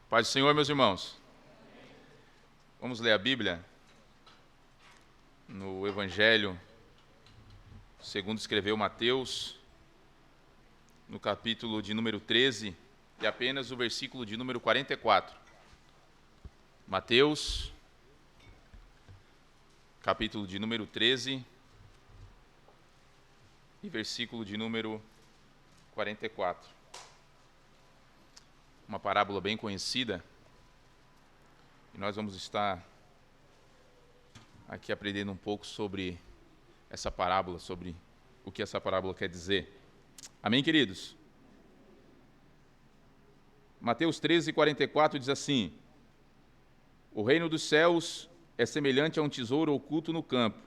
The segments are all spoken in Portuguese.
Paz do Senhor, meus irmãos. Vamos ler a Bíblia no Evangelho segundo escreveu Mateus, no capítulo de número 13 e apenas o versículo de número 44. Mateus, capítulo de número 13 e versículo de número 44. Uma parábola bem conhecida, e nós vamos estar aqui aprendendo um pouco sobre essa parábola, sobre o que essa parábola quer dizer. Amém, queridos? Mateus 13, 44 diz assim: O reino dos céus é semelhante a um tesouro oculto no campo,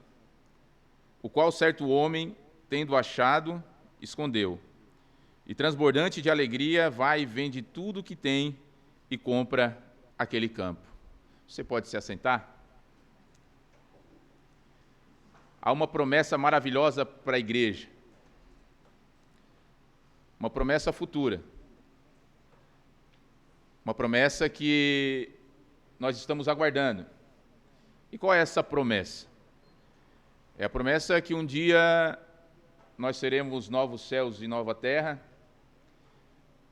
o qual certo homem, tendo achado, escondeu. E transbordante de alegria, vai e vende tudo o que tem e compra aquele campo. Você pode se assentar? Há uma promessa maravilhosa para a igreja. Uma promessa futura. Uma promessa que nós estamos aguardando. E qual é essa promessa? É a promessa que um dia nós teremos novos céus e nova terra.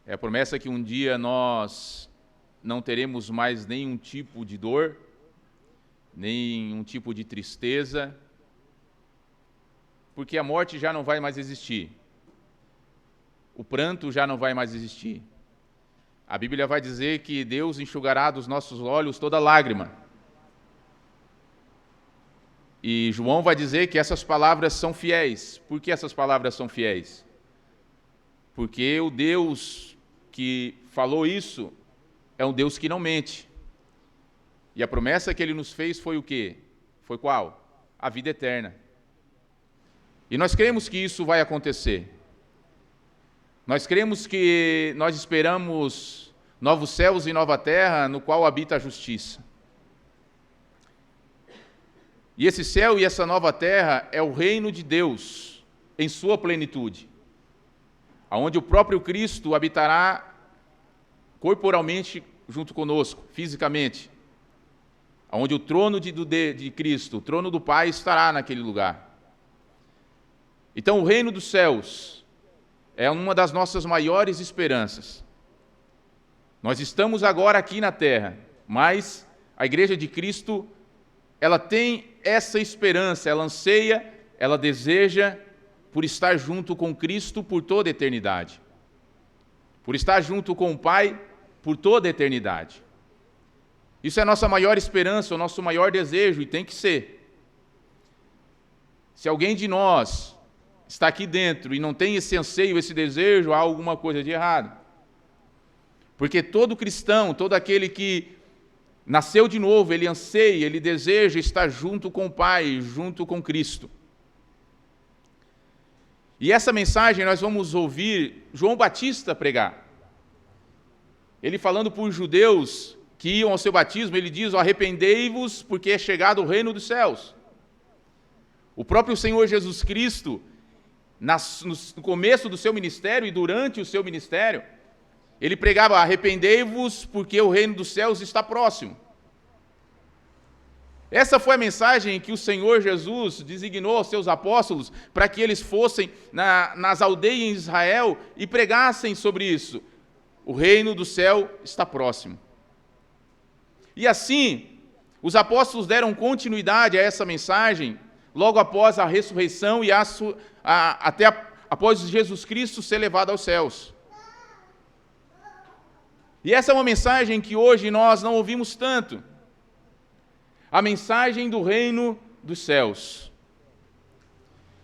É a promessa que um dia nós não teremos mais nenhum tipo de dor, nenhum tipo de tristeza, porque a morte já não vai mais existir. O pranto já não vai mais existir. A Bíblia vai dizer que Deus enxugará dos nossos olhos toda lágrima. E João vai dizer que essas palavras são fiéis. Por que essas palavras são fiéis? Porque o Deus que falou isso é um Deus que não mente. E a promessa que ele nos fez foi o quê? Foi qual? A vida eterna. E nós cremos que isso vai acontecer. Nós cremos que nós esperamos novos céus e nova terra, no qual habita a justiça. E esse céu e essa nova terra é o reino de Deus em sua plenitude, aonde o próprio Cristo habitará corporalmente junto conosco, fisicamente, aonde o trono de Cristo, o trono do Pai, estará naquele lugar. Então, o reino dos céus é uma das nossas maiores esperanças. Nós estamos agora aqui na terra, mas a Igreja de Cristo, ela tem essa esperança, ela anseia, ela deseja por estar junto com Cristo por toda a eternidade, por estar junto com o Pai por toda a eternidade. Isso é a nossa maior esperança, o nosso maior desejo, e tem que ser. Se alguém de nós está aqui dentro e não tem esse anseio, esse desejo, há alguma coisa de errado. Porque todo cristão, todo aquele que nasceu de novo, ele anseia, ele deseja estar junto com o Pai, junto com Cristo. E essa mensagem nós vamos ouvir João Batista pregar. Ele falando por judeus que iam ao seu batismo, ele diz: arrependei-vos, porque é chegado o reino dos céus. O próprio Senhor Jesus Cristo, no começo do seu ministério e durante o seu ministério, ele pregava: arrependei-vos, porque o reino dos céus está próximo. Essa foi a mensagem que o Senhor Jesus designou aos seus apóstolos para que eles fossem nas aldeias em Israel e pregassem sobre isso. O reino do céu está próximo. E assim, os apóstolos deram continuidade a essa mensagem logo após a ressurreição e até após Jesus Cristo ser levado aos céus. E essa é uma mensagem que hoje nós não ouvimos tanto. A mensagem do reino dos céus.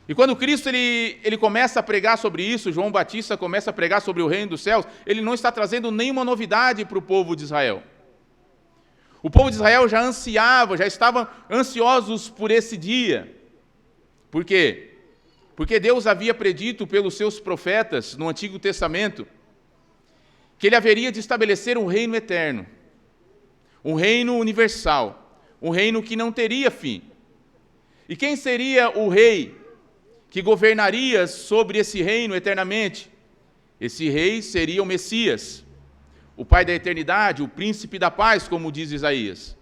E quando Cristo ele começa a pregar sobre isso, João Batista começa a pregar sobre o reino dos céus, ele não está trazendo nenhuma novidade para o povo de Israel. O povo de Israel já ansiava, já estavam ansiosos por esse dia. Por quê? Porque Deus havia predito pelos seus profetas no Antigo Testamento que ele haveria de estabelecer um reino eterno, um reino universal, um reino que não teria fim. E quem seria o rei que governaria sobre esse reino eternamente? Esse rei seria o Messias, o Pai da eternidade, o príncipe da paz, como diz Isaías.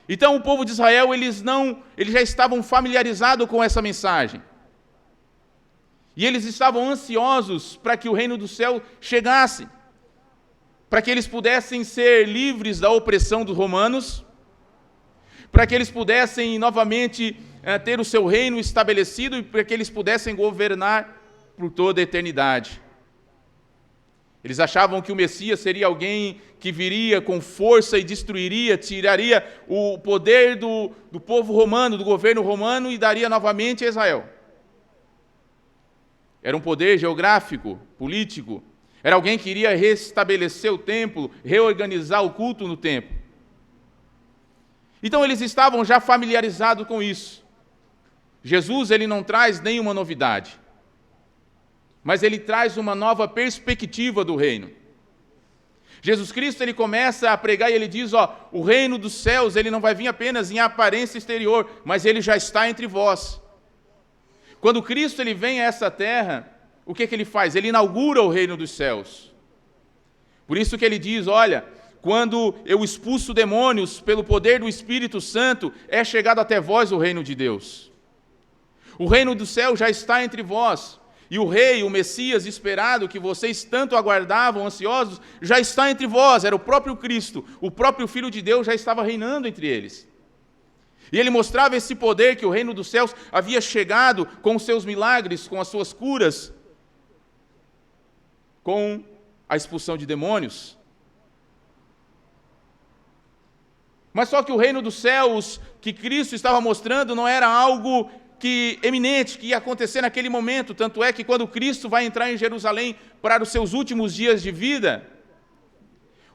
Então o povo de Israel, eles já estavam familiarizados com essa mensagem. E eles estavam ansiosos para que o reino do céu chegasse, para que eles pudessem ser livres da opressão dos romanos, para que eles pudessem novamente ter o seu reino estabelecido e para que eles pudessem governar por toda a eternidade. Eles achavam que o Messias seria alguém que viria com força e destruiria, tiraria o poder do povo romano, do governo romano, e daria novamente a Israel. Era um poder geográfico, político. Era alguém que iria restabelecer o templo, reorganizar o culto no templo. Então eles estavam já familiarizados com isso. Jesus, ele não traz nenhuma novidade, mas ele traz uma nova perspectiva do reino. Jesus Cristo, ele começa a pregar e ele diz, o reino dos céus, ele não vai vir apenas em aparência exterior, mas ele já está entre vós. Quando Cristo, ele vem a essa terra, o que ele faz? Ele inaugura o reino dos céus. Por isso que ele diz, olha, quando eu expulso demônios pelo poder do Espírito Santo, é chegado até vós o reino de Deus. O reino do céu já está entre vós. E o rei, o Messias esperado, que vocês tanto aguardavam, ansiosos, já está entre vós. Era o próprio Cristo, o próprio Filho de Deus já estava reinando entre eles. E ele mostrava esse poder que o reino dos céus havia chegado com os seus milagres, com as suas curas, com a expulsão de demônios. Mas só que o reino dos céus que Cristo estava mostrando não era algo eminente, que ia acontecer naquele momento. Tanto é que quando Cristo vai entrar em Jerusalém para os seus últimos dias de vida,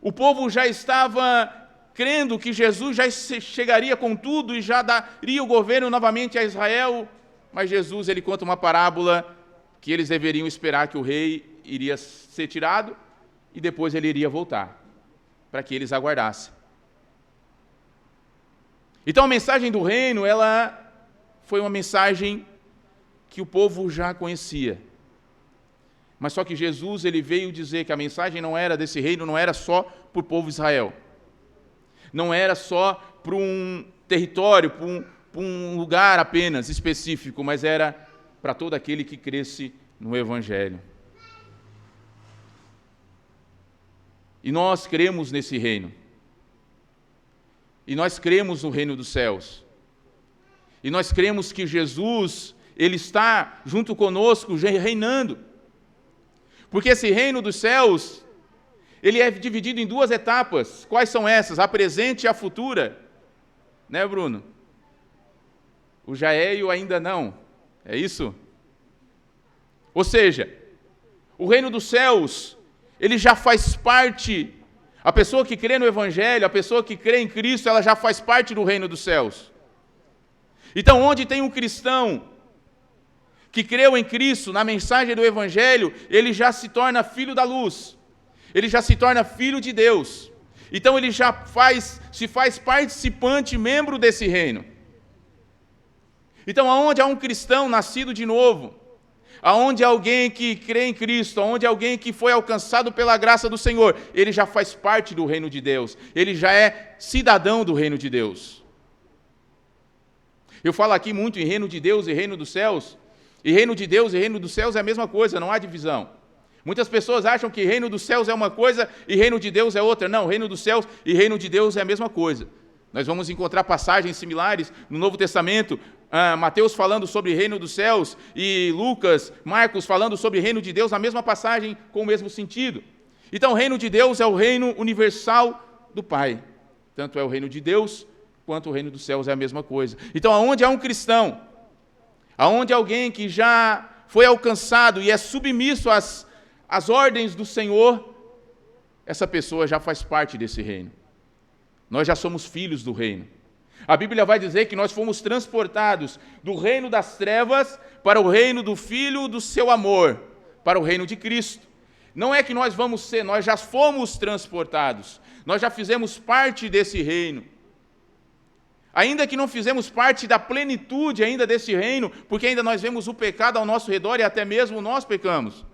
o povo já estava crendo que Jesus já chegaria com tudo e já daria o governo novamente a Israel. Mas Jesus, ele conta uma parábola que eles deveriam esperar que o rei iria ser tirado e depois ele iria voltar, para que eles aguardassem. Então a mensagem do reino, ela foi uma mensagem que o povo já conhecia. Mas só que Jesus, ele veio dizer que a mensagem não era desse reino, não era só para o povo de Israel. Não era só para um território, para um lugar apenas específico, mas era para todo aquele que cresce no Evangelho. E nós cremos nesse reino. E nós cremos no reino dos céus. E nós cremos que Jesus, ele está junto conosco, reinando. Porque esse reino dos céus, ele é dividido em duas etapas. Quais são essas? A presente e a futura. Né, Bruno? O já é e o ainda não. É isso? Ou seja, o reino dos céus, ele já faz parte. A pessoa que crê no Evangelho, a pessoa que crê em Cristo, ela já faz parte do reino dos céus. Então, onde tem um cristão que creu em Cristo, na mensagem do Evangelho, ele já se torna filho da luz. Ele já se torna filho de Deus. Então, ele já se faz participante, membro desse reino. Então, aonde há um cristão nascido de novo, aonde há alguém que crê em Cristo, aonde há alguém que foi alcançado pela graça do Senhor, ele já faz parte do reino de Deus. Ele já é cidadão do reino de Deus. Eu falo aqui muito em reino de Deus e reino dos céus, e reino de Deus e reino dos céus é a mesma coisa, não há divisão. Muitas pessoas acham que reino dos céus é uma coisa e reino de Deus é outra. Não, reino dos céus e reino de Deus é a mesma coisa. Nós vamos encontrar passagens similares no Novo Testamento, Mateus falando sobre reino dos céus e Lucas, Marcos falando sobre reino de Deus, na mesma passagem com o mesmo sentido. Então, o reino de Deus é o reino universal do Pai. Tanto é o reino de Deus quanto o reino dos céus é a mesma coisa. Então, aonde há um cristão, aonde há alguém que já foi alcançado e é submisso às ordens do Senhor, essa pessoa já faz parte desse reino. Nós já somos filhos do reino. A Bíblia vai dizer que nós fomos transportados do reino das trevas para o reino do Filho do seu amor, para o reino de Cristo. Não é que nós vamos ser, nós já fomos transportados, nós já fizemos parte desse reino. Ainda que não fizemos parte da plenitude ainda desse reino, porque ainda nós vemos o pecado ao nosso redor e até mesmo nós pecamos.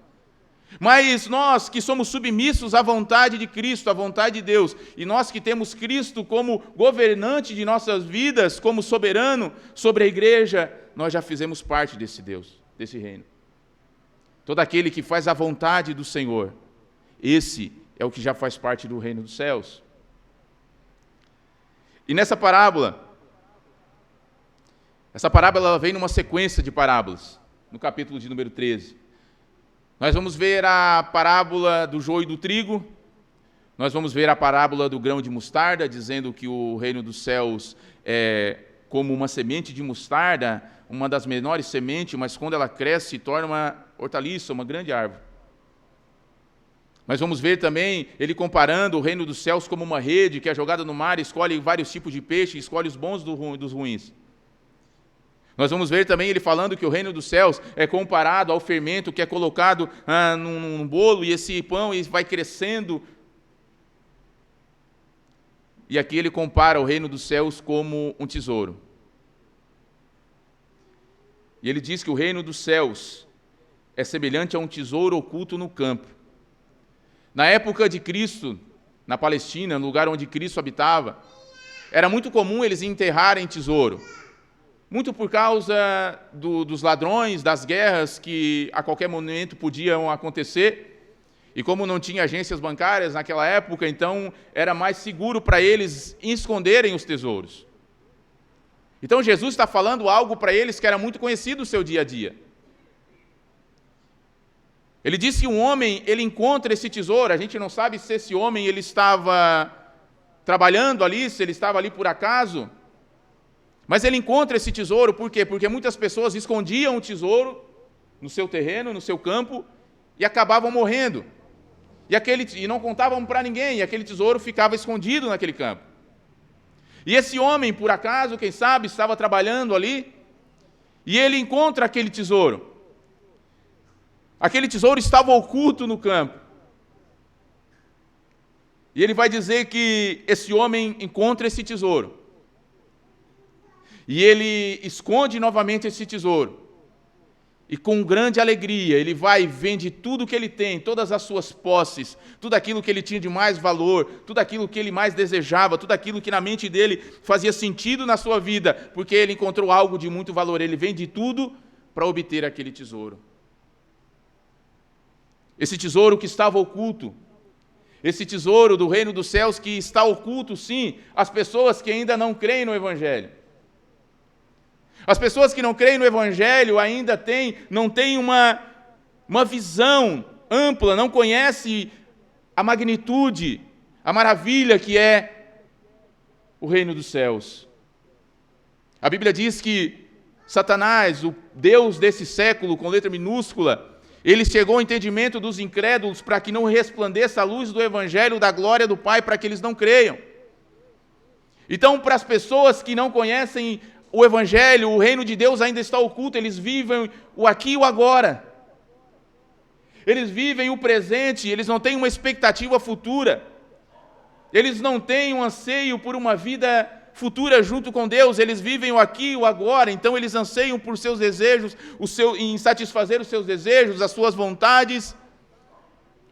Mas nós que somos submissos à vontade de Cristo, à vontade de Deus, e nós que temos Cristo como governante de nossas vidas, como soberano sobre a igreja, nós já fizemos parte desse Deus, desse reino. Todo aquele que faz a vontade do Senhor, esse é o que já faz parte do reino dos céus. E nessa parábola, ela vem numa sequência de parábolas, no capítulo de número 13. Nós vamos ver a parábola do joio e do trigo, nós vamos ver a parábola do grão de mostarda, dizendo que o reino dos céus é como uma semente de mostarda, uma das menores sementes, mas quando ela cresce, se torna uma hortaliça, uma grande árvore. Nós vamos ver também ele comparando o reino dos céus como uma rede que é jogada no mar, escolhe vários tipos de peixe, escolhe os bons dos ruins. Nós vamos ver também ele falando que o reino dos céus é comparado ao fermento que é colocado num bolo, e esse pão vai crescendo. E aqui ele compara o reino dos céus como um tesouro. E ele diz que o reino dos céus é semelhante a um tesouro oculto no campo. Na época de Cristo, na Palestina, no lugar onde Cristo habitava, era muito comum eles enterrarem tesouro. Muito por causa dos ladrões, das guerras que a qualquer momento podiam acontecer. E como não tinha agências bancárias naquela época, então era mais seguro para eles esconderem os tesouros. Então Jesus está falando algo para eles que era muito conhecido no seu dia a dia. Ele diz que um homem, ele encontra esse tesouro, a gente não sabe se esse homem ele estava trabalhando ali, se ele estava ali por acaso, mas ele encontra esse tesouro, por quê? Porque muitas pessoas escondiam o tesouro no seu terreno, no seu campo, e acabavam morrendo. E não contavam para ninguém, e aquele tesouro ficava escondido naquele campo. E esse homem, por acaso, quem sabe, estava trabalhando ali, e ele encontra aquele tesouro. Aquele tesouro estava oculto no campo. E ele vai dizer que esse homem encontra esse tesouro. E ele esconde novamente esse tesouro. E com grande alegria, ele vai e vende tudo que ele tem, todas as suas posses, tudo aquilo que ele tinha de mais valor, tudo aquilo que ele mais desejava, tudo aquilo que na mente dele fazia sentido na sua vida, porque ele encontrou algo de muito valor. Ele vende tudo para obter aquele tesouro. Esse tesouro que estava oculto, esse tesouro do reino dos céus que está oculto, sim, às pessoas que ainda não creem no Evangelho. As pessoas que não creem no Evangelho ainda não têm uma visão ampla, não conhecem a magnitude, a maravilha que é o reino dos céus. A Bíblia diz que Satanás, o Deus desse século, com letra minúscula, ele chegou ao entendimento dos incrédulos para que não resplandeça a luz do Evangelho da glória do Pai, para que eles não creiam. Então, para as pessoas que não conhecem o Evangelho, o reino de Deus ainda está oculto, eles vivem o aqui e o agora. Eles vivem o presente, eles não têm uma expectativa futura. Eles não têm um anseio por uma vida futura junto com Deus, eles vivem o aqui e o agora, então eles anseiam por seus desejos, em satisfazer os seus desejos, as suas vontades,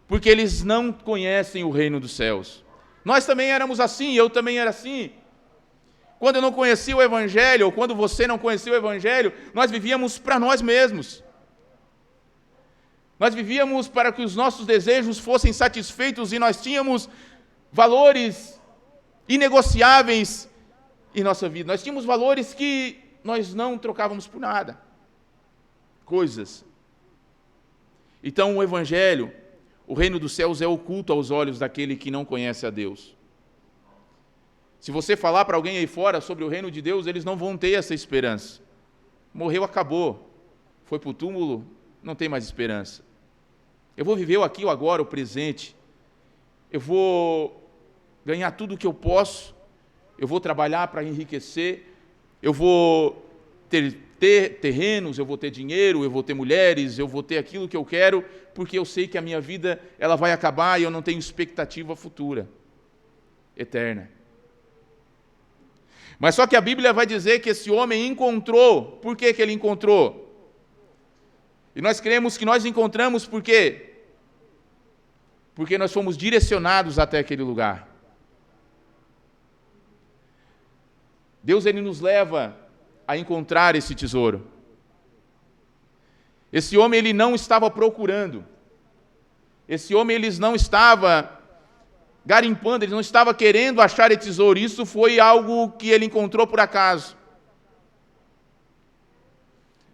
porque eles não conhecem o reino dos céus. Nós também éramos assim, eu também era assim. Quando eu não conhecia o Evangelho, ou quando você não conhecia o Evangelho, nós vivíamos para nós mesmos. Nós vivíamos para que os nossos desejos fossem satisfeitos e nós tínhamos valores inegociáveis em nossa vida. Nós tínhamos valores que nós não trocávamos por nada. Coisas. Então o Evangelho, o reino dos céus é oculto aos olhos daquele que não conhece a Deus. Se você falar para alguém aí fora sobre o reino de Deus, eles não vão ter essa esperança. Morreu, acabou. Foi para o túmulo, não tem mais esperança. Eu vou viver o aqui, o agora, o presente. Eu vou ganhar tudo o que eu posso. Eu vou trabalhar para enriquecer. Eu vou ter terrenos, eu vou ter dinheiro, eu vou ter mulheres, eu vou ter aquilo que eu quero, porque eu sei que a minha vida ela vai acabar e eu não tenho expectativa futura, eterna. Mas só que a Bíblia vai dizer que esse homem encontrou. Por que ele encontrou? E nós cremos que nós encontramos por quê? porque nós fomos direcionados até aquele lugar. Deus, ele nos leva a encontrar esse tesouro. Esse homem, ele não estava procurando. Esse homem, ele não estava garimpando, ele não estava querendo achar esse tesouro. Isso foi algo que ele encontrou por acaso.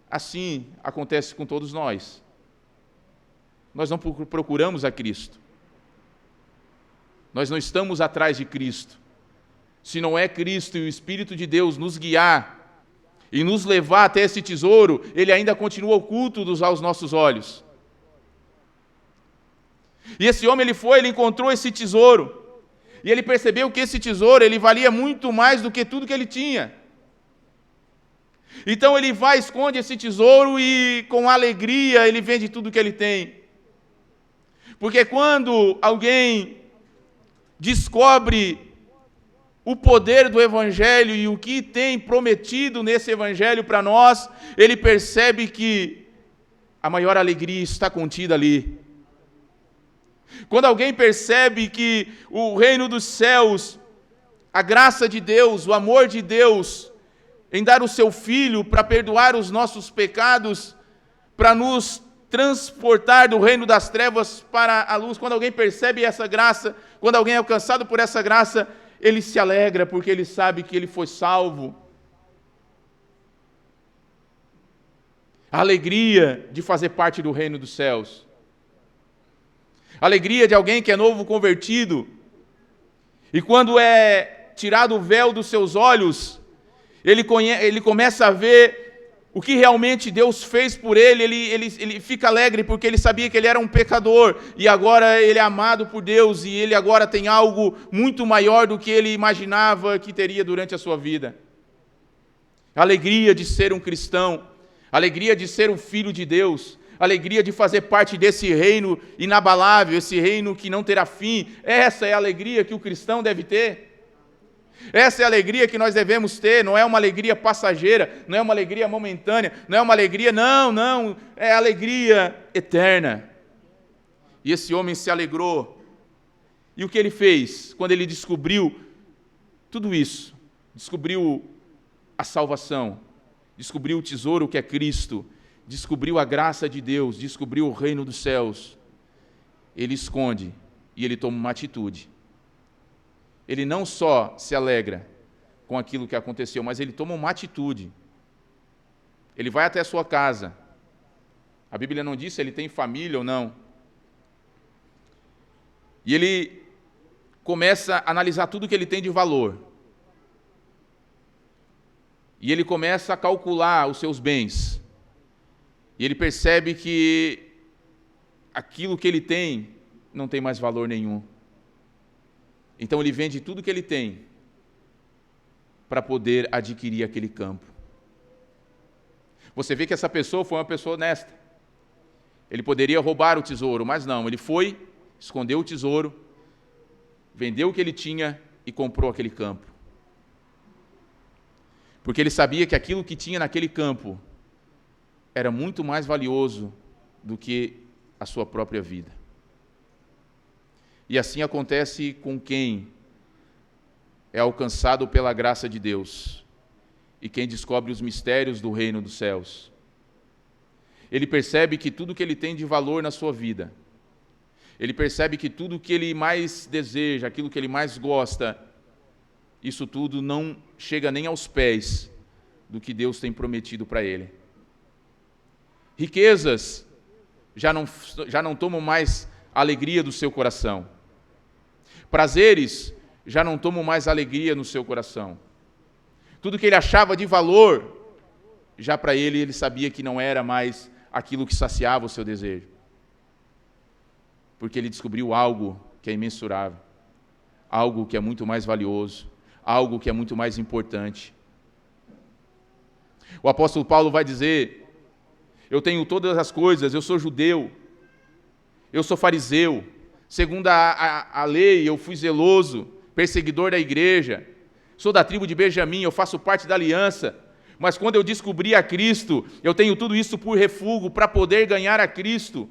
Assim acontece com todos nós. Nós não procuramos a Cristo. Nós não estamos atrás de Cristo. Se não é Cristo e o Espírito de Deus nos guiar e nos levar até esse tesouro, ele ainda continua oculto aos nossos olhos. E esse homem, ele encontrou esse tesouro, e ele percebeu que esse tesouro, ele valia muito mais do que tudo que ele tinha. Então ele vai, esconde esse tesouro e com alegria ele vende tudo que ele tem. Porque quando alguém descobre o poder do Evangelho e o que tem prometido nesse Evangelho para nós, ele percebe que a maior alegria está contida ali. Quando alguém percebe que o reino dos céus, a graça de Deus, o amor de Deus, em dar o seu Filho para perdoar os nossos pecados, para nos transportar do reino das trevas para a luz, quando alguém percebe essa graça, quando alguém é alcançado por essa graça, ele se alegra porque ele sabe que ele foi salvo. A alegria de fazer parte do reino dos céus. A alegria de alguém que é novo convertido. E quando é tirado o véu dos seus olhos, ele começa a ver o que realmente Deus fez por ele. Ele fica alegre porque ele sabia que ele era um pecador, e agora ele é amado por Deus, e ele agora tem algo muito maior do que ele imaginava que teria durante a sua vida. A alegria de ser um cristão, a alegria de ser um filho de Deus, a alegria de fazer parte desse reino inabalável, esse reino que não terá fim. Essa é a alegria que o cristão deve ter. Essa é a alegria que nós devemos ter. Não é uma alegria passageira, não é uma alegria momentânea, não é uma alegria, não, é alegria eterna. E esse homem se alegrou. E o que ele fez quando ele descobriu tudo isso? Descobriu a salvação, descobriu o tesouro que é Cristo, descobriu a graça de Deus, descobriu o reino dos céus. Ele esconde e ele toma uma atitude. Ele não só se alegra com aquilo que aconteceu, mas ele toma uma atitude. Ele vai até a sua casa. A Bíblia não diz se ele tem família ou não. E ele começa a analisar tudo que ele tem de valor. E ele começa a calcular os seus bens. E ele percebe que aquilo que ele tem não tem mais valor nenhum. Então ele vende tudo que ele tem para poder adquirir aquele campo. Você vê que essa pessoa foi uma pessoa honesta. Ele poderia roubar o tesouro, mas não, ele foi, escondeu o tesouro, vendeu o que ele tinha e comprou aquele campo. Porque ele sabia que aquilo que tinha naquele campo era muito mais valioso do que a sua própria vida. E assim acontece com quem é alcançado pela graça de Deus e quem descobre os mistérios do reino dos céus. Ele percebe que tudo que ele tem de valor na sua vida, ele percebe que tudo que ele mais deseja, aquilo que ele mais gosta, isso tudo não chega nem aos pés do que Deus tem prometido para ele. Riquezas já não tomam mais a alegria do seu coração. Prazeres já não tomam mais alegria no seu coração. Tudo que ele achava de valor, já para ele sabia que não era mais aquilo que saciava o seu desejo. Porque ele descobriu algo que é imensurável, algo que é muito mais valioso, algo que é muito mais importante. O apóstolo Paulo vai dizer: eu tenho todas as coisas, eu sou judeu, eu sou fariseu, segundo a lei eu fui zeloso, perseguidor da igreja, sou da tribo de Benjamim, eu faço parte da aliança, mas quando eu descobri a Cristo, eu tenho tudo isso por refúgio, para poder ganhar a Cristo.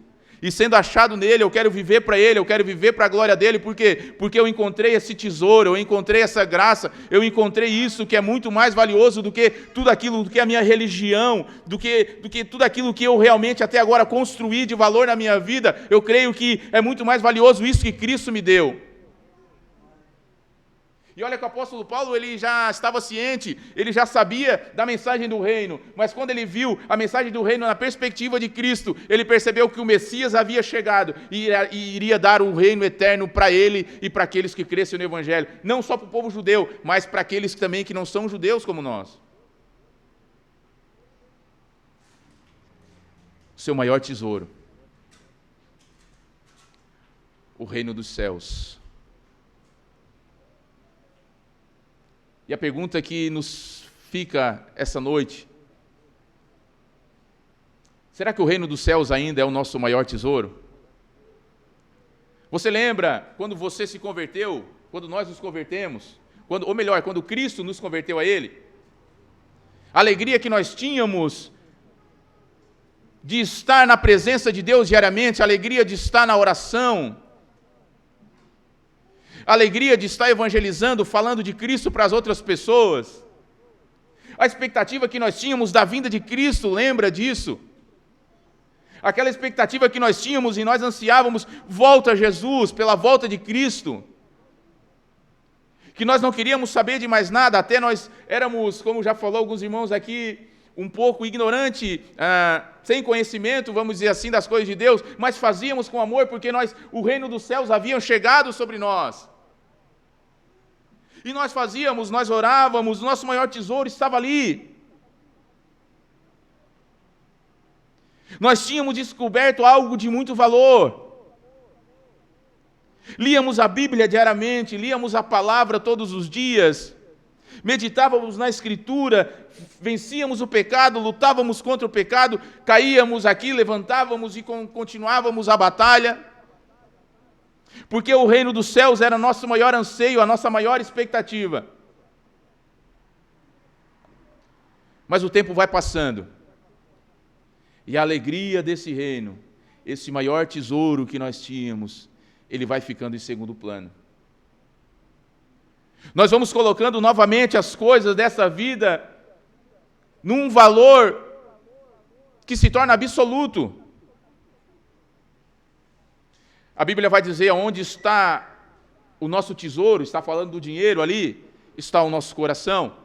E sendo achado nele, eu quero viver para ele, eu quero viver para a glória dele, por quê? Porque eu encontrei esse tesouro, eu encontrei essa graça, eu encontrei isso que é muito mais valioso do que tudo aquilo, do que a minha religião, do que tudo aquilo que eu realmente até agora construí de valor na minha vida. Eu creio que é muito mais valioso isso que Cristo me deu. E olha que o apóstolo Paulo, ele já estava ciente, ele já sabia da mensagem do reino, mas quando ele viu a mensagem do reino na perspectiva de Cristo, ele percebeu que o Messias havia chegado e iria dar o reino eterno para ele e para aqueles que crescem no Evangelho, não só para o povo judeu, mas para aqueles também que não são judeus como nós. Seu maior tesouro, o reino dos céus. E a pergunta que nos fica essa noite: será que o reino dos céus ainda é o nosso maior tesouro? Você lembra quando você se converteu, quando nós nos convertemos, quando Cristo nos converteu a Ele? A alegria que nós tínhamos de estar na presença de Deus diariamente, a alegria de estar na oração, a alegria de estar evangelizando, falando de Cristo para as outras pessoas, a expectativa que nós tínhamos da vinda de Cristo, lembra disso? Aquela expectativa que nós tínhamos e nós ansiávamos, volta a Jesus, pela volta de Cristo, que nós não queríamos saber de mais nada, até nós éramos, como já falou alguns irmãos aqui, um pouco ignorante, sem conhecimento, vamos dizer assim, das coisas de Deus, mas fazíamos com amor, porque o reino dos céus havia chegado sobre nós. E nós fazíamos, nós orávamos, o nosso maior tesouro estava ali. Nós tínhamos descoberto algo de muito valor. Líamos a Bíblia diariamente, líamos a palavra todos os dias, meditávamos na Escritura, vencíamos o pecado, lutávamos contra o pecado, caíamos aqui, levantávamos e continuávamos a batalha. Porque o reino dos céus era nosso maior anseio, a nossa maior expectativa. Mas o tempo vai passando, e a alegria desse reino, esse maior tesouro que nós tínhamos, ele vai ficando em segundo plano. Nós vamos colocando novamente as coisas dessa vida num valor que se torna absoluto. A Bíblia vai dizer aonde está o nosso tesouro, está falando do dinheiro ali, está o nosso coração.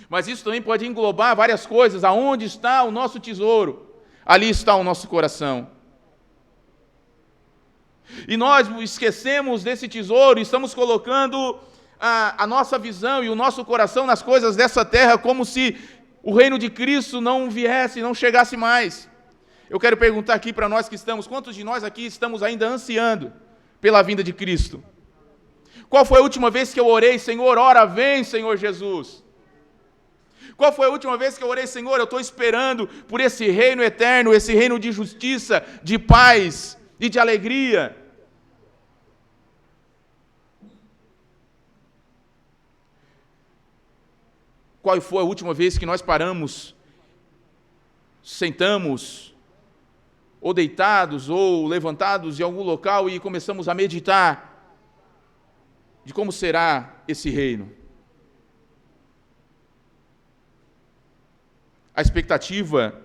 Mas isso também pode englobar várias coisas. Aonde está o nosso tesouro? Ali está o nosso coração. E nós esquecemos desse tesouro, estamos colocando a nossa visão e o nosso coração nas coisas dessa terra, como se o reino de Cristo não viesse, não chegasse mais. Eu quero perguntar aqui para nós que estamos, quantos de nós aqui estamos ainda ansiando pela vinda de Cristo? Qual foi a última vez que eu orei, Senhor, ora vem, Senhor Jesus? Qual foi a última vez que eu orei, Senhor, eu estou esperando por esse reino eterno, esse reino de justiça, de paz e de alegria? Qual foi a última vez que nós paramos, sentamos, ou deitados, ou levantados em algum local e começamos a meditar de como será esse reino? A expectativa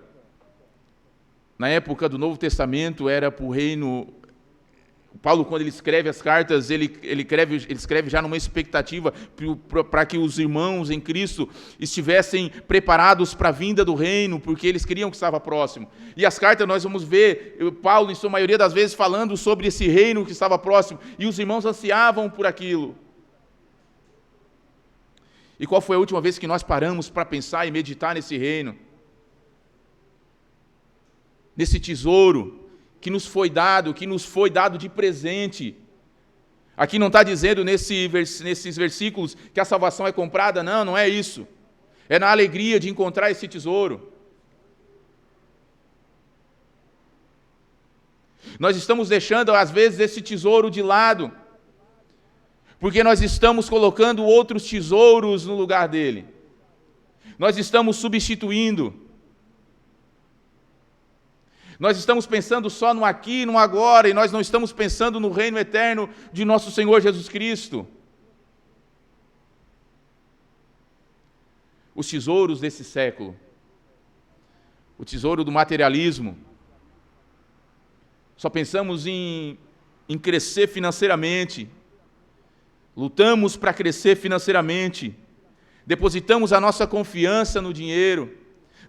na época do Novo Testamento era para o reino. Paulo, quando ele escreve as cartas, ele escreve já numa expectativa para que os irmãos em Cristo estivessem preparados para a vinda do reino, porque eles queriam que estava próximo. E as cartas nós vamos ver Paulo, em sua maioria das vezes, falando sobre esse reino que estava próximo, e os irmãos ansiavam por aquilo. E qual foi a última vez que nós paramos para pensar e meditar nesse reino? Nesse tesouro que nos foi dado de presente. Aqui não está dizendo nesses versículos que a salvação é comprada, não é isso. É na alegria de encontrar esse tesouro. Nós estamos deixando, às vezes, esse tesouro de lado, porque nós estamos colocando outros tesouros no lugar dele. Nós estamos substituindo. Nós estamos pensando só no aqui e no agora, e nós não estamos pensando no reino eterno de nosso Senhor Jesus Cristo. Os tesouros desse século, o tesouro do materialismo, só pensamos em crescer financeiramente, lutamos para crescer financeiramente, depositamos a nossa confiança no dinheiro,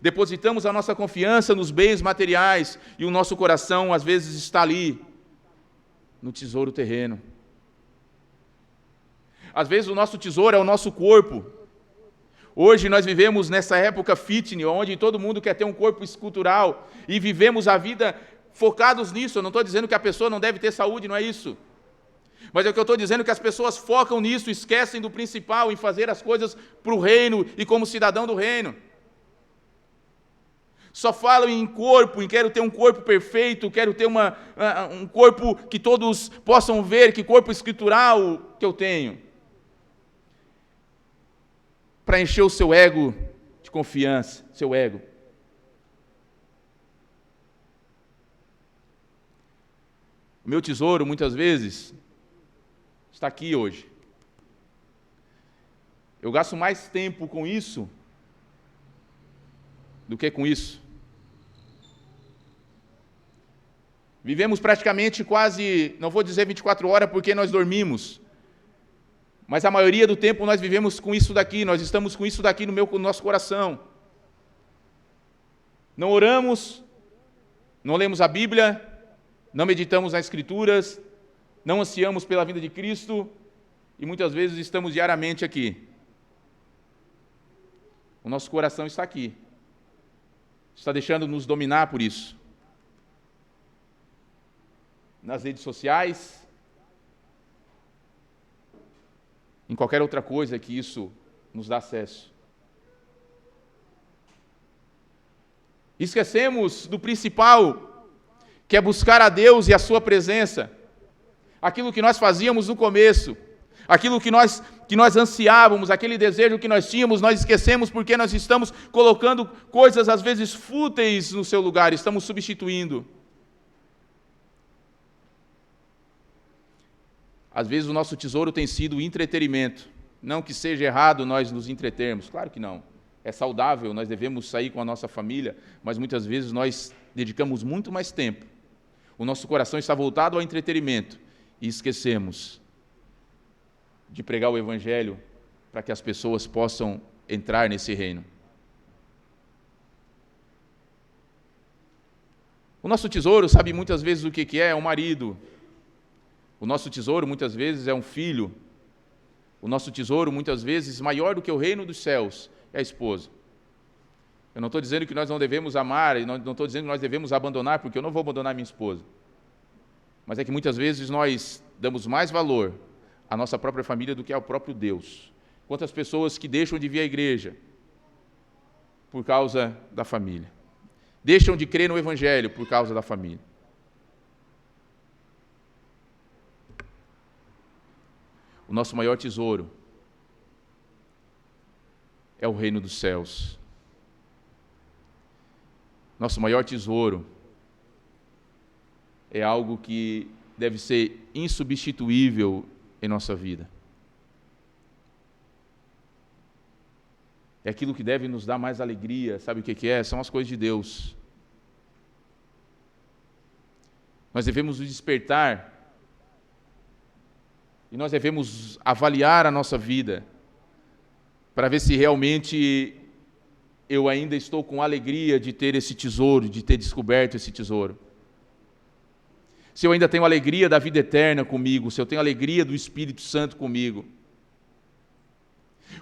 depositamos a nossa confiança nos bens materiais, e o nosso coração às vezes está ali, no tesouro terreno. Às vezes o nosso tesouro é o nosso corpo. Hoje nós vivemos nessa época fitness, onde todo mundo quer ter um corpo escultural, e vivemos a vida focados nisso. Eu não estou dizendo que a pessoa não deve ter saúde, não é isso. Mas é o que eu estou dizendo, que as pessoas focam nisso, esquecem do principal, em fazer as coisas para o reino e como cidadão do reino. Só falam em corpo, em quero ter um corpo perfeito, quero ter um corpo que todos possam ver, que corpo escritural que eu tenho. Para encher o seu ego de confiança, seu ego. O meu tesouro, muitas vezes, está aqui hoje. Eu gasto mais tempo com isso do que com isso. Vivemos praticamente quase, não vou dizer 24 horas porque nós dormimos, mas a maioria do tempo nós vivemos com isso daqui, nós estamos com isso daqui no nosso coração. Não oramos, não lemos a Bíblia, não meditamos nas Escrituras, não ansiamos pela vinda de Cristo, e muitas vezes estamos diariamente aqui. O nosso coração está aqui, está deixando-nos dominar por isso. Nas redes sociais, em qualquer outra coisa que isso nos dá acesso. Esquecemos do principal, que é buscar a Deus e a sua presença. Aquilo que nós fazíamos no começo, aquilo que nós ansiávamos, aquele desejo que nós tínhamos, nós esquecemos porque nós estamos colocando coisas às vezes fúteis no seu lugar, estamos substituindo. Às vezes o nosso tesouro tem sido o entretenimento. Não que seja errado nós nos entretermos, claro que não. É saudável, nós devemos sair com a nossa família, mas muitas vezes nós dedicamos muito mais tempo. O nosso coração está voltado ao entretenimento e esquecemos de pregar o Evangelho para que as pessoas possam entrar nesse reino. O nosso tesouro, sabe muitas vezes o que é? É um marido. O nosso tesouro, muitas vezes, é um filho. O nosso tesouro, muitas vezes, maior do que o reino dos céus, é a esposa. Eu não estou dizendo que nós não devemos amar, e não estou dizendo que nós devemos abandonar, porque eu não vou abandonar minha esposa. Mas é que muitas vezes nós damos mais valor à nossa própria família do que ao próprio Deus. Quantas pessoas que deixam de vir à igreja por causa da família. Deixam de crer no Evangelho por causa da família. O nosso maior tesouro é o reino dos céus. Nosso maior tesouro é algo que deve ser insubstituível em nossa vida. É aquilo que deve nos dar mais alegria. Sabe o que é? São as coisas de Deus. Nós devemos nos despertar e nós devemos avaliar a nossa vida para ver se realmente eu ainda estou com alegria de ter esse tesouro, de ter descoberto esse tesouro. Se eu ainda tenho alegria da vida eterna comigo, se eu tenho alegria do Espírito Santo comigo.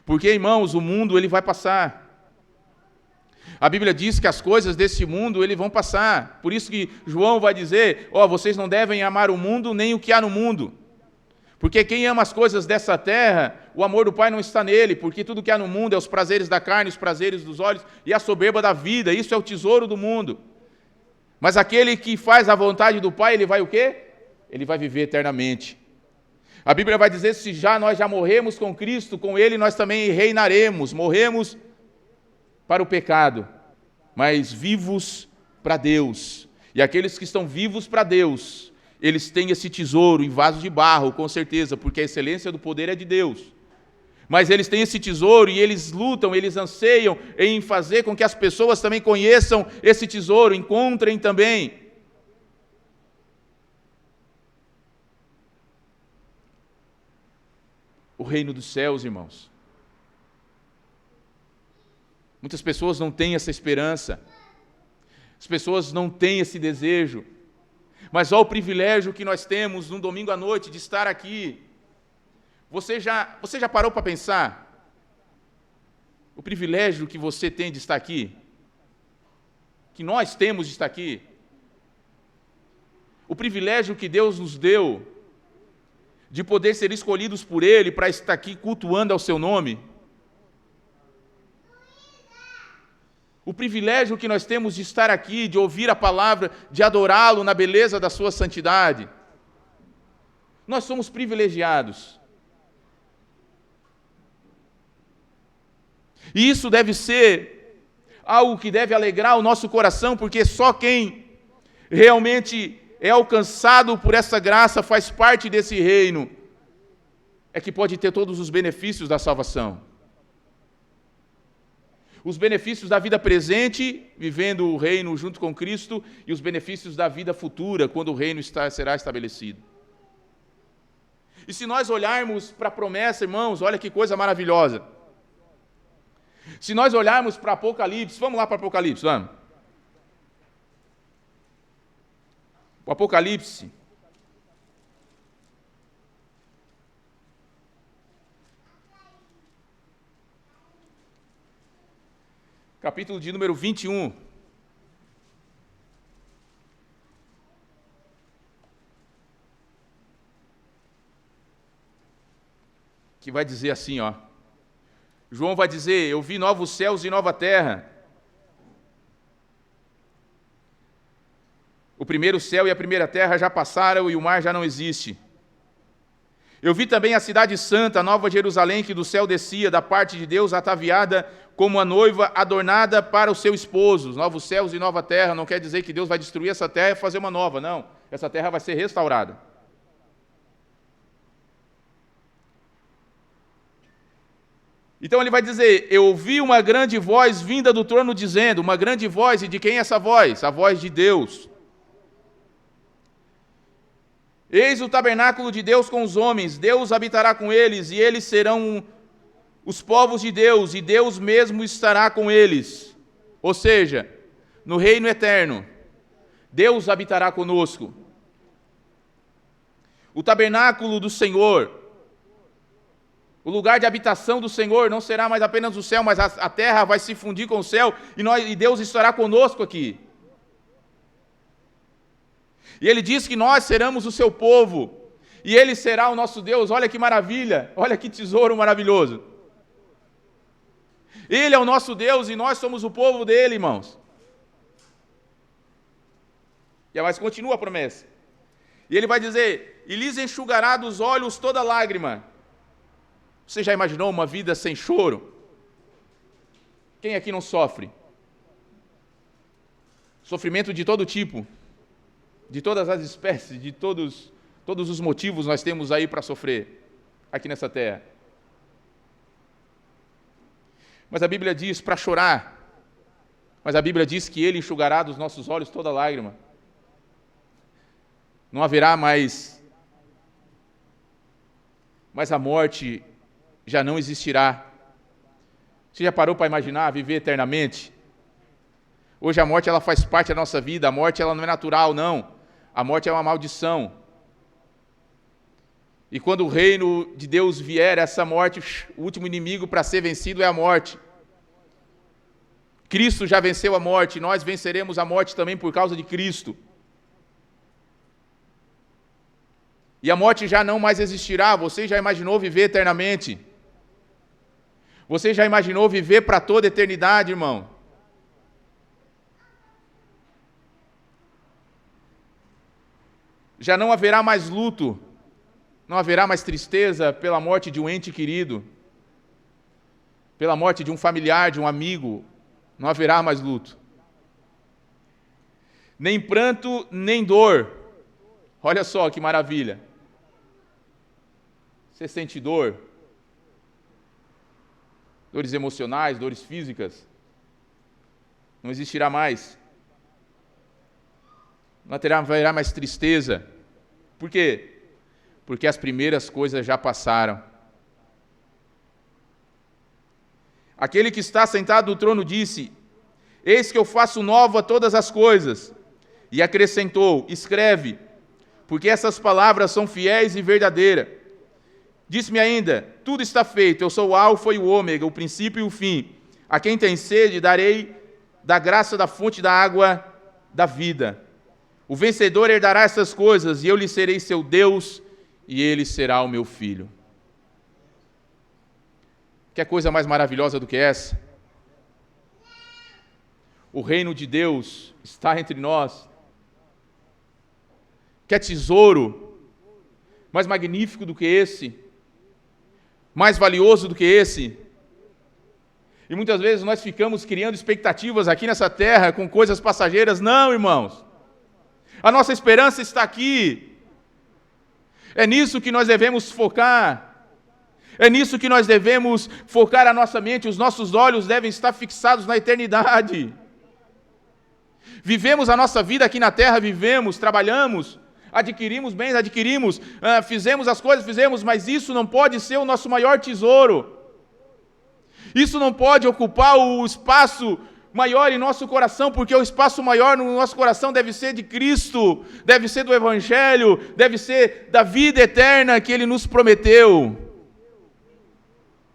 Porque, irmãos, o mundo ele vai passar. A Bíblia diz que as coisas desse mundo ele vão passar. Por isso que João vai dizer, vocês não devem amar o mundo nem o que há no mundo. Porque quem ama as coisas dessa terra, o amor do Pai não está nele, porque tudo que há no mundo é os prazeres da carne, os prazeres dos olhos e a soberba da vida. Isso é o tesouro do mundo. Mas aquele que faz a vontade do Pai, ele vai o quê? Ele vai viver eternamente. A Bíblia vai dizer, se nós já morremos com Cristo, com Ele nós também reinaremos. Morremos para o pecado, mas vivos para Deus. E aqueles que estão vivos para Deus, eles têm esse tesouro em vasos de barro, com certeza, porque a excelência do poder é de Deus. Mas eles têm esse tesouro e eles lutam, eles anseiam em fazer com que as pessoas também conheçam esse tesouro, encontrem também. O reino dos céus, irmãos. Muitas pessoas não têm essa esperança, as pessoas não têm esse desejo, mas olha o privilégio que nós temos num domingo à noite de estar aqui. Você já parou para pensar o privilégio que você tem de estar aqui? Que nós temos de estar aqui? O privilégio que Deus nos deu de poder ser escolhidos por Ele para estar aqui cultuando ao seu nome? O privilégio que nós temos de estar aqui, de ouvir a palavra, de adorá-lo na beleza da sua santidade. Nós somos privilegiados. E isso deve ser algo que deve alegrar o nosso coração, porque só quem realmente é alcançado por essa graça, faz parte desse reino, é que pode ter todos os benefícios da salvação. Os benefícios da vida presente, vivendo o reino junto com Cristo, e os benefícios da vida futura, quando o reino será estabelecido. E se nós olharmos para a promessa, irmãos, olha que coisa maravilhosa. Se nós olharmos para Apocalipse, vamos lá para Apocalipse, vamos. O Apocalipse, capítulo de número 21. Que vai dizer assim, ó. João vai dizer: eu vi novos céus e nova terra. O primeiro céu e a primeira terra já passaram e o mar já não existe. Eu vi também a cidade santa, a nova Jerusalém, que do céu descia, da parte de Deus, ataviada como a noiva adornada para o seu esposo. Novos céus e nova terra não quer dizer que Deus vai destruir essa terra e fazer uma nova, não. Essa terra vai ser restaurada. Então ele vai dizer: eu ouvi uma grande voz vinda do trono dizendo, uma grande voz, e de quem é essa voz? A voz de Deus. Eis o tabernáculo de Deus com os homens, Deus habitará com eles, e eles serão os povos de Deus, e Deus mesmo estará com eles. Ou seja, no reino eterno, Deus habitará conosco. O tabernáculo do Senhor, o lugar de habitação do Senhor não será mais apenas o céu, mas a terra vai se fundir com o céu, e Deus estará conosco aqui. E ele diz que nós seremos o seu povo, e ele será o nosso Deus. Olha que maravilha, olha que tesouro maravilhoso. Ele é o nosso Deus e nós somos o povo dele, irmãos. E mais continua a promessa. E ele vai dizer: e lhes enxugará dos olhos toda lágrima. Você já imaginou uma vida sem choro? Quem aqui não sofre? Sofrimento de todo tipo, de todas as espécies, de todos os motivos nós temos aí para sofrer, aqui nessa terra. Mas a Bíblia diz para chorar, mas a Bíblia diz que Ele enxugará dos nossos olhos toda lágrima. Não haverá mais a morte já não existirá. Você já parou para imaginar viver eternamente? Hoje a morte ela faz parte da nossa vida, a morte ela não é natural, não. A morte é uma maldição. E quando o reino de Deus vier, essa morte, o último inimigo para ser vencido é a morte. Cristo já venceu a morte, nós venceremos a morte também por causa de Cristo. E a morte já não mais existirá. Você já imaginou viver eternamente? Você já imaginou viver para toda a eternidade, irmão? Já não haverá mais luto, não haverá mais tristeza pela morte de um ente querido, pela morte de um familiar, de um amigo, não haverá mais luto. nem pranto, nem dor. Olha só que maravilha. Você sente dor? Dores emocionais, dores físicas? Não existirá mais. Não haverá mais tristeza. Por quê? Porque as primeiras coisas já passaram. Aquele que está sentado no trono disse: eis que eu faço nova todas as coisas. E acrescentou: escreve, porque essas palavras são fiéis e verdadeiras. Disse-me ainda: tudo está feito, eu sou o alfa e o ômega, o princípio e o fim. A quem tem sede darei da graça da fonte da água da vida. O vencedor herdará essas coisas, e eu lhe serei seu Deus, e ele será o meu filho. Quer coisa mais maravilhosa do que essa? O reino de Deus está entre nós. Quer tesouro mais magnífico do que esse? Mais valioso do que esse? E muitas vezes nós ficamos criando expectativas aqui nessa terra com coisas passageiras. Não, irmãos. A nossa esperança está aqui. É nisso que nós devemos focar. É nisso que nós devemos focar a nossa mente. Os nossos olhos devem estar fixados na eternidade. Vivemos a nossa vida aqui na terra, vivemos, trabalhamos, adquirimos bens, fizemos as coisas, mas isso não pode ser o nosso maior tesouro. Isso não pode ocupar o espaço maior em nosso coração, porque o espaço maior no nosso coração deve ser de Cristo, deve ser do Evangelho, deve ser da vida eterna que Ele nos prometeu.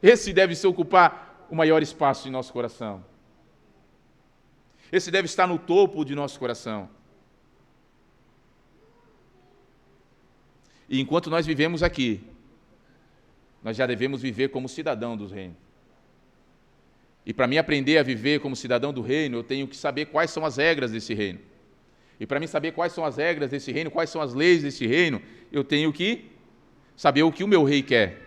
Esse deve ser ocupar o maior espaço em nosso coração. Esse deve estar no topo de nosso coração. E enquanto nós vivemos aqui, nós já devemos viver como cidadão dos reinos. E para mim aprender a viver como cidadão do reino, eu tenho que saber quais são as regras desse reino. E para mim saber quais são as regras desse reino, quais são as leis desse reino, eu tenho que saber o que o meu rei quer.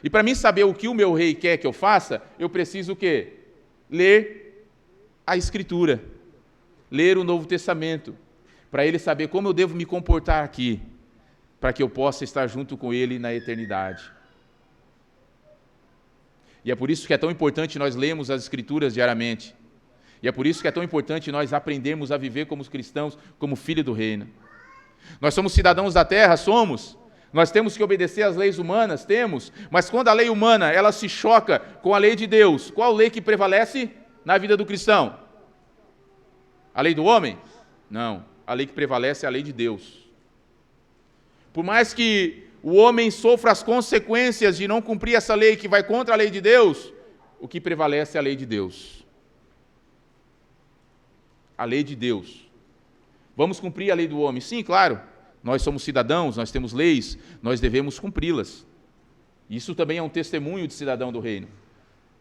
E para mim saber o que o meu rei quer que eu faça, eu preciso o quê? Ler a Escritura, ler o Novo Testamento, para ele saber como eu devo me comportar aqui, para que eu possa estar junto com ele na eternidade. E é por isso que é tão importante nós lermos as Escrituras diariamente. E é por isso que é tão importante nós aprendermos a viver como cristãos, como filho do reino. Nós somos cidadãos da terra, somos. Nós temos que obedecer às leis humanas, temos. Mas quando a lei humana ela se choca com a lei de Deus, qual lei que prevalece na vida do cristão? A lei do homem? Não. A lei que prevalece é a lei de Deus. Por mais que o homem sofra as consequências de não cumprir essa lei que vai contra a lei de Deus, o que prevalece é a lei de Deus. A lei de Deus. Vamos cumprir a lei do homem? Sim, claro. Nós somos cidadãos, nós temos leis, nós devemos cumpri-las. Isso também é um testemunho de cidadão do reino.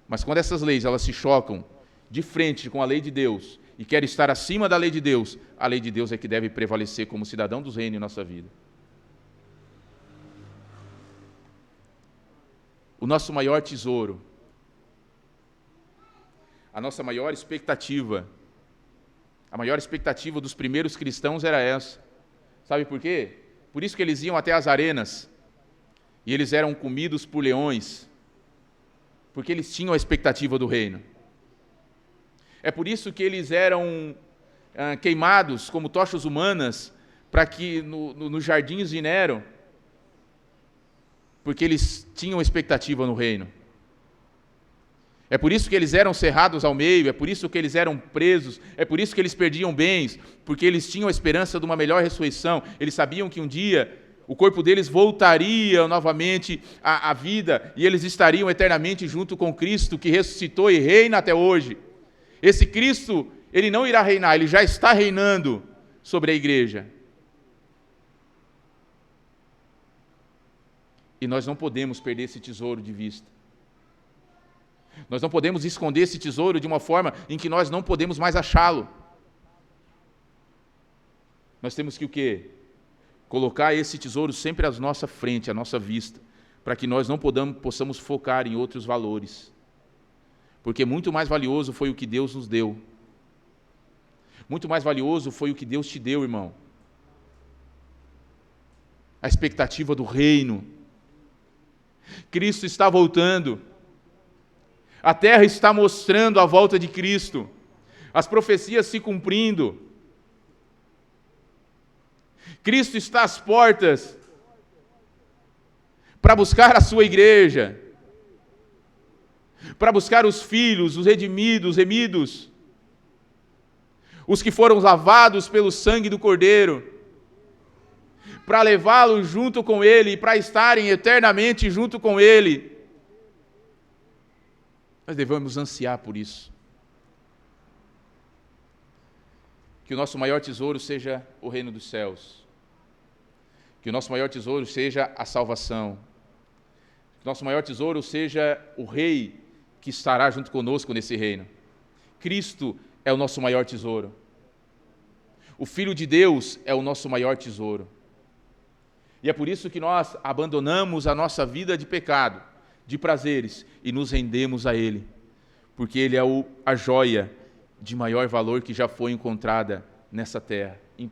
Mas quando essas leis elas se chocam de frente com a lei de Deus e querem estar acima da lei de Deus, a lei de Deus é que deve prevalecer como cidadão dos reinos em nossa vida. O nosso maior tesouro, a nossa maior expectativa, a maior expectativa dos primeiros cristãos era essa. Sabe por quê? Por isso que eles iam até as arenas e eles eram comidos por leões, porque eles tinham a expectativa do reino. É por isso que eles eram queimados como tochas humanas para que nos jardins de Nero, porque eles tinham expectativa no reino. É por isso que eles eram cerrados ao meio, é por isso que eles eram presos, é por isso que eles perdiam bens, porque eles tinham a esperança de uma melhor ressurreição. Eles sabiam que um dia o corpo deles voltaria novamente à vida e eles estariam eternamente junto com Cristo, que ressuscitou e reina até hoje. Esse Cristo, ele não irá reinar, ele já está reinando sobre a igreja. E nós não podemos perder esse tesouro de vista. Nós não podemos esconder esse tesouro de uma forma em que nós não podemos mais achá-lo. Nós temos que o quê? Colocar esse tesouro sempre à nossa frente, à nossa vista, para que nós não possamos focar em outros valores. Porque muito mais valioso foi o que Deus nos deu. Muito mais valioso foi o que Deus te deu, irmão. A expectativa do reino. Cristo está voltando. A terra está mostrando a volta de Cristo. As profecias se cumprindo. Cristo está às portas para buscar a sua igreja, para buscar os filhos, os redimidos, os remidos, os que foram lavados pelo sangue do Cordeiro, para levá-los junto com Ele e para estarem eternamente junto com Ele. Nós devemos ansiar por isso. Que o nosso maior tesouro seja o reino dos céus. Que o nosso maior tesouro seja a salvação. Que o nosso maior tesouro seja o Rei que estará junto conosco nesse reino. Cristo é o nosso maior tesouro. O Filho de Deus é o nosso maior tesouro. E é por isso que nós abandonamos a nossa vida de pecado, de prazeres, e nos rendemos a Ele. Porque Ele é a joia de maior valor que já foi encontrada nessa terra, em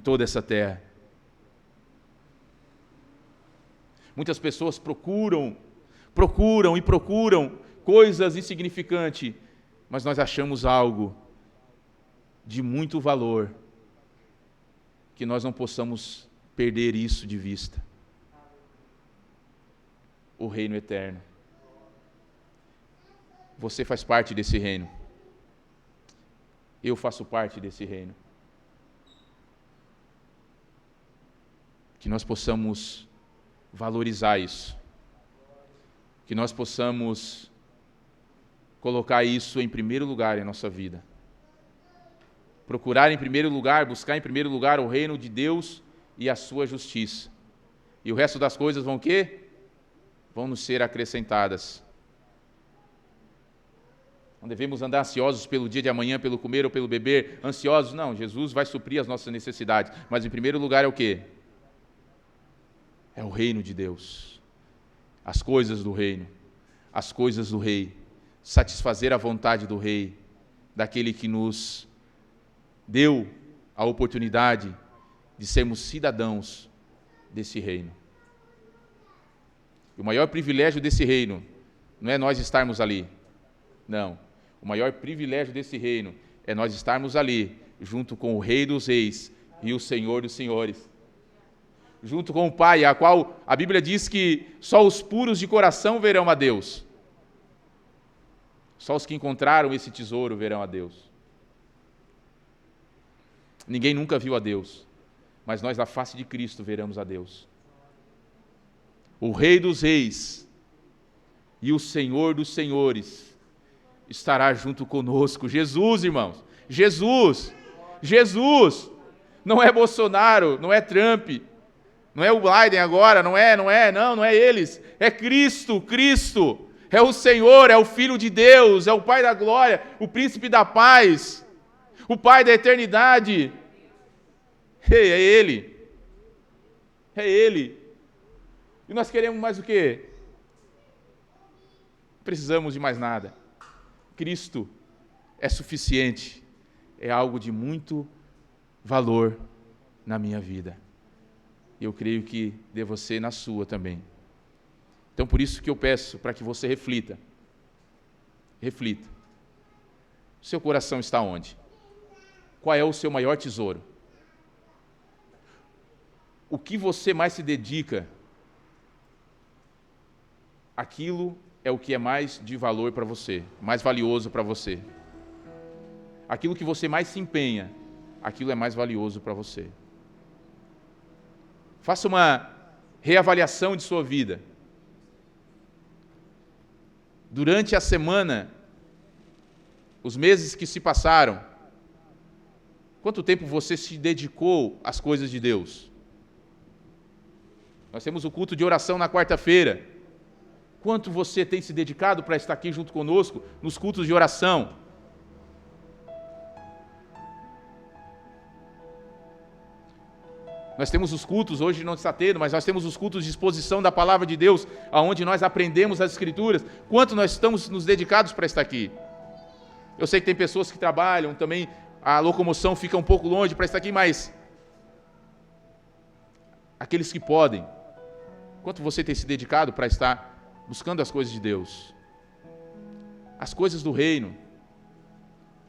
toda essa terra. Muitas pessoas procuram coisas insignificantes, mas nós achamos algo de muito valor, que nós não possamos perder isso de vista. O reino eterno. Você faz parte desse reino. Eu faço parte desse reino. Que nós possamos valorizar isso. Que nós possamos colocar isso em primeiro lugar em nossa vida. Procurar em primeiro lugar, buscar em primeiro lugar o reino de Deus e a sua justiça. E o resto das coisas vão o quê? Vão nos ser acrescentadas. Não devemos andar ansiosos pelo dia de amanhã, pelo comer ou pelo beber, ansiosos. Não, Jesus vai suprir as nossas necessidades. Mas em primeiro lugar é o quê? É o reino de Deus. As coisas do reino. As coisas do Rei. Satisfazer a vontade do Rei. Daquele que nos deu a oportunidade de sermos cidadãos desse reino. E o maior privilégio desse reino não é nós estarmos ali. Não. O maior privilégio desse reino é nós estarmos ali, junto com o Rei dos Reis e o Senhor dos Senhores. Junto com o Pai, a qual a Bíblia diz que só os puros de coração verão a Deus. Só os que encontraram esse tesouro verão a Deus. Ninguém nunca viu a Deus, mas nós, na face de Cristo, veremos a Deus. O Rei dos Reis e o Senhor dos Senhores estará junto conosco. Jesus, irmãos, Jesus, não é Bolsonaro, não é Trump, não é o Biden agora, não é eles, é Cristo, é o Senhor, é o Filho de Deus, é o Pai da glória, o Príncipe da paz, o Pai da eternidade. É Ele. E nós queremos mais o quê? Não precisamos de mais nada. Cristo é suficiente, é algo de muito valor na minha vida. E eu creio que devo ser na sua também. Então, por isso que eu peço para que você reflita. Reflita. O seu coração está onde? Qual é o seu maior tesouro? O que você mais se dedica? Aquilo é o que é mais de valor para você, mais valioso para você. Aquilo que você mais se empenha, aquilo é mais valioso para você. Faça uma reavaliação de sua vida. Durante a semana, os meses que se passaram, quanto tempo você se dedicou às coisas de Deus? Nós temos o culto de oração na quarta-feira. Quanto você tem se dedicado para estar aqui junto conosco nos cultos de oração? Nós temos os cultos, hoje não está tendo, mas nós temos os cultos de exposição da Palavra de Deus, onde nós aprendemos as Escrituras. Quanto nós estamos nos dedicados para estar aqui? Eu sei que tem pessoas que trabalham também a locomoção fica um pouco longe para estar aqui, mas aqueles que podem, quanto você tem se dedicado para estar buscando as coisas de Deus, as coisas do reino,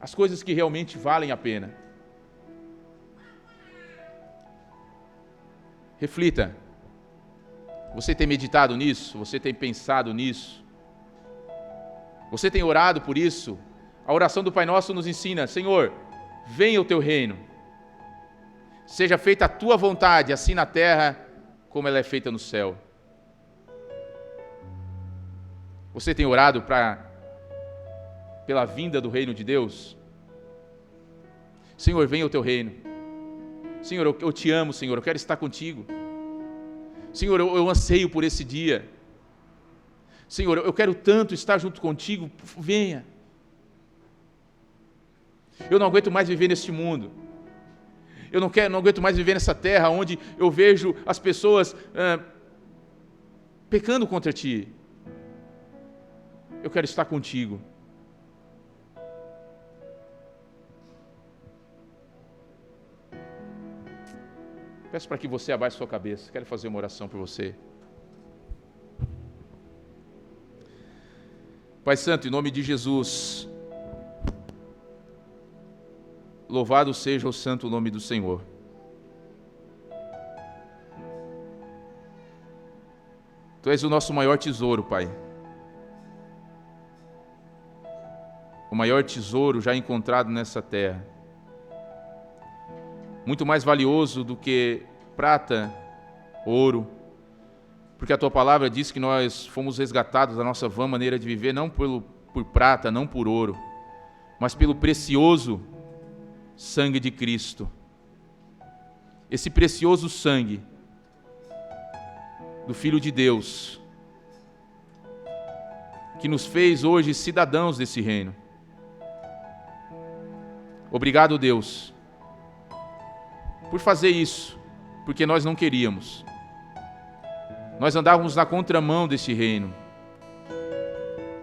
as coisas que realmente valem a pena. Reflita. Você tem meditado nisso? Você tem pensado nisso? Você tem orado por isso? A oração do Pai Nosso nos ensina: Senhor, venha o teu reino. Seja feita a tua vontade, assim na terra como ela é feita no céu. Você tem orado pela vinda do reino de Deus? Senhor, venha o teu reino. Senhor, eu te amo, Senhor, eu quero estar contigo. Senhor, eu anseio por esse dia. Senhor, eu quero tanto estar junto contigo, venha. Eu não aguento mais viver neste mundo. Eu não aguento mais viver nessa terra onde eu vejo as pessoas pecando contra ti. Eu quero estar contigo. Peço para que você abaixe sua cabeça. Quero fazer uma oração por você. Pai Santo, em nome de Jesus, louvado seja o santo nome do Senhor. Tu és o nosso maior tesouro, Pai. O maior tesouro já encontrado nessa terra. Muito mais valioso do que prata, ouro, porque a Tua palavra diz que nós fomos resgatados da nossa vã maneira de viver, não por prata, não por ouro, mas pelo precioso sangue de Cristo. Esse precioso sangue do Filho de Deus, que nos fez hoje cidadãos desse reino. Obrigado, Deus, por fazer isso, porque nós não queríamos. Nós andávamos na contramão desse reino.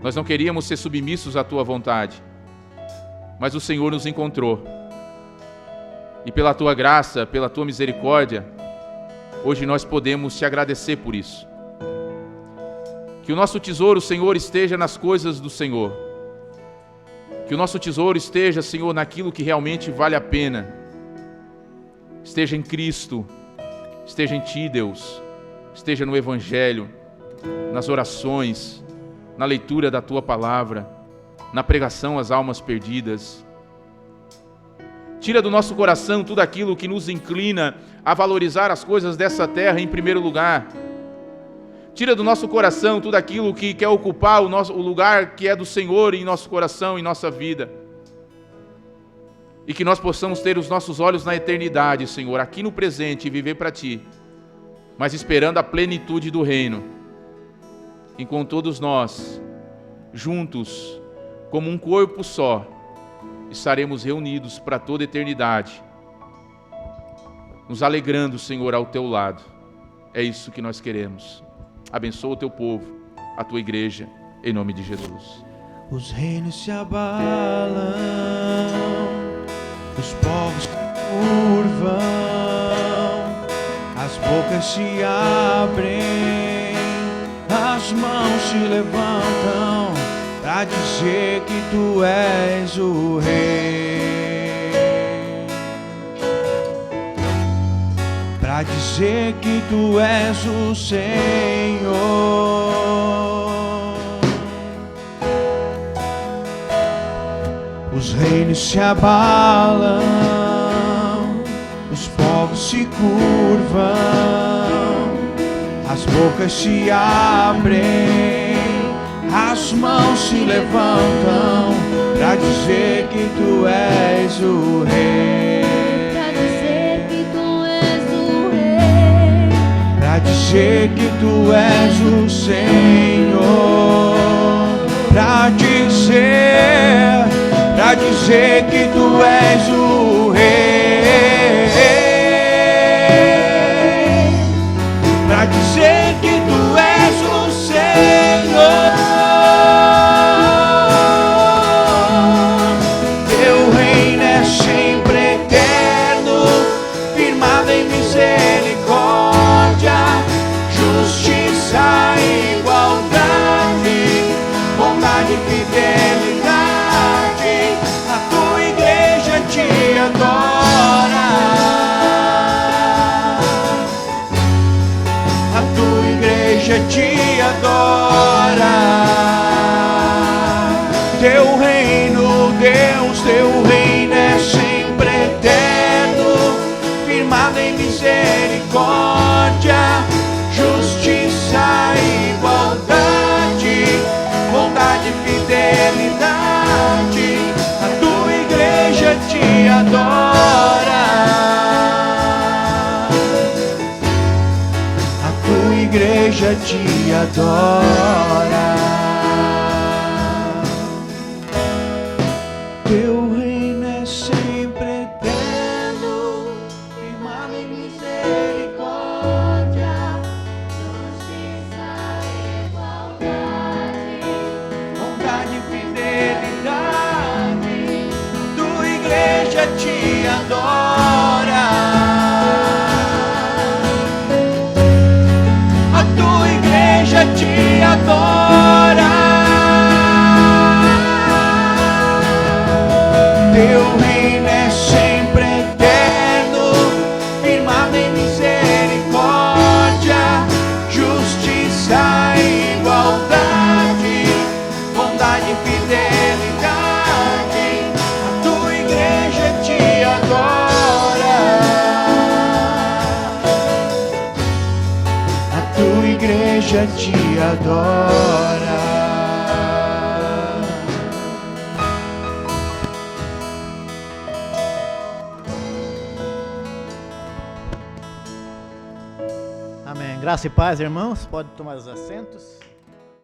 Nós não queríamos ser submissos à Tua vontade, mas o Senhor nos encontrou. E pela Tua graça, pela Tua misericórdia, hoje nós podemos Te agradecer por isso. Que o nosso tesouro, Senhor, esteja nas coisas do Senhor. Que o nosso tesouro esteja, Senhor, naquilo que realmente vale a pena. Esteja em Cristo, esteja em Ti, Deus, esteja no Evangelho, nas orações, na leitura da Tua palavra, na pregação às almas perdidas. Tira do nosso coração tudo aquilo que nos inclina a valorizar as coisas dessa terra em primeiro lugar. Tira do nosso coração tudo aquilo que quer ocupar o lugar que é do Senhor em nosso coração, em nossa vida. E que nós possamos ter os nossos olhos na eternidade, Senhor, aqui no presente e viver para Ti, mas esperando a plenitude do reino. E com todos nós, juntos, como um corpo só, estaremos reunidos para toda a eternidade, nos alegrando, Senhor, ao Teu lado. É isso que nós queremos. Abençoa o Teu povo, a Tua igreja, em nome de Jesus. Os reinos se abalam, os povos se curvam, as bocas se abrem, as mãos se levantam para dizer que Tu és o Rei, para dizer que Tu és o Senhor. Os reinos se abalam, os povos se curvam, as bocas se abrem, as mãos se levantam para dizer que Tu és o Rei, para dizer que Tu és o Rei, para dizer que Tu és o Senhor, para dizer que Tu és o Rei, para dizer que Tu és o Senhor. Teu reino é sem adora. Teu reino, Deus, teu reino é sempre eterno, firmado em misericórdia, justiça e igualdade, bondade e fidelidade. A tua igreja te adora. A tua igreja te adora. Teu reino é sempre eterno, firmado em misericórdia, Justiça e igualdade. bondade e fidelidade. Tua igreja te adora. A tua igreja te adora. Teu reino é sempre eterno, firmado em misericórdia, justiça e igualdade, bondade e fidelidade. A tua igreja te adora. A tua igreja te adora. Amém. Graça e paz, irmãos. Pode tomar os assentos.